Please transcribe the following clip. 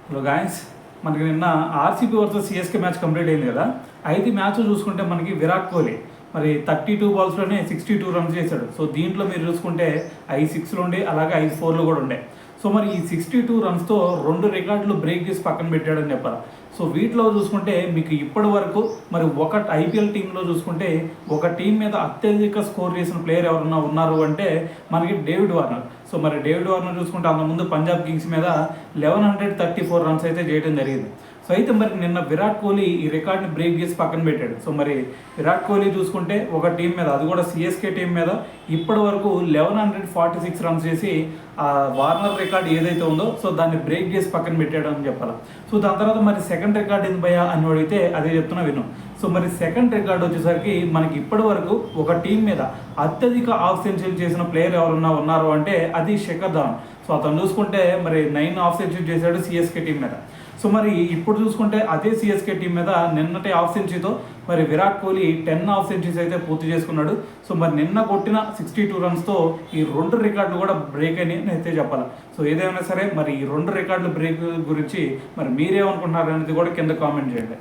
Hello guys, మనకి నిన్న RCB versus CSK match complete అయింది కదా. 5 మ్యాచ్ చూసుకుంటే మనకి విరాట్ కోహ్లీ మరి 32 బాల్స్లోనే 62 రన్స్ చేశాడు. సో దీంట్లో మీరు చూసుకుంటే 5 6లు ఉండే, అలాగే 5 4లు కూడా ఉండే. సో మరి ఈ 62 రన్స్తో 2 రికార్డులు బ్రేక్ చేసి పక్కన పెట్టాడని చెప్పాలి. సో వీటిలో చూసుకుంటే మీకు ఇప్పటి వరకు మరి ఒక ఐపీఎల్ టీంలో చూసుకుంటే ఒక టీం మీద అత్యధిక స్కోర్ చేసిన ప్లేయర్ ఎవరన్నా ఉన్నారు అంటే మనకి డేవిడ్ వార్నర్. సో మరి డేవిడ్ వార్నర్ చూసుకుంటే అంతకుముందు పంజాబ్ కింగ్స్ మీద 1134 రన్స్ అయితే చేయడం జరిగింది. సో అయితే మరి నిన్న విరాట్ కోహ్లీ ఈ రికార్డ్ని బ్రేక్ చేసి పక్కన పెట్టాడు. సో మరి విరాట్ కోహ్లీ చూసుకుంటే ఒక టీం మీద, అది కూడా సిఎస్కే టీం మీద ఇప్పటి వరకు 1146 రన్స్ చేసి ఆ వార్నర్ రికార్డ్ ఏదైతే ఉందో సో దాన్ని బ్రేక్ చేసి పక్కన పెట్టాడు అని చెప్పాలి. సో దాని తర్వాత మరి సెకండ్ రికార్డ్ ఏంది భయ్యా అని అడిగితే అదే చెప్తున్నా విను. సో మరి సెకండ్ రికార్డ్ వచ్చేసరికి మనకి ఇప్పటి వరకు ఒక టీం మీద అత్యధిక హాఫ్ సెంచరీ చేసిన ప్లేయర్ ఎవరన్నా ఉన్నారు అంటే అది శిఖర్ ధవన్. సో అతను చూసుకుంటే మరి 9 హాఫ్ సెంచరీ చేశాడు సిఎస్కే టీం మీద. సో మరి ఇప్పుడు చూసుకుంటే అదే సిఎస్కే టీం మీద నిన్నటి హాఫ్ సెంచరీతో మరి విరాట్ కోహ్లీ 10 హాఫ్ సెంచరీస్ అయితే పూర్తి చేసుకున్నాడు. సో మరి నిన్న కొట్టిన 62 రన్స్తో ఈ 2 రికార్డులు కూడా బ్రేక్ అని అయితే చెప్పాలి. సో ఏదైనా సరే మరి ఈ 2 రికార్డులు బ్రేక్ గురించి మరి మీరేమనుకుంటున్నారు అనేది కూడా కింద కామెంట్ చేయండి.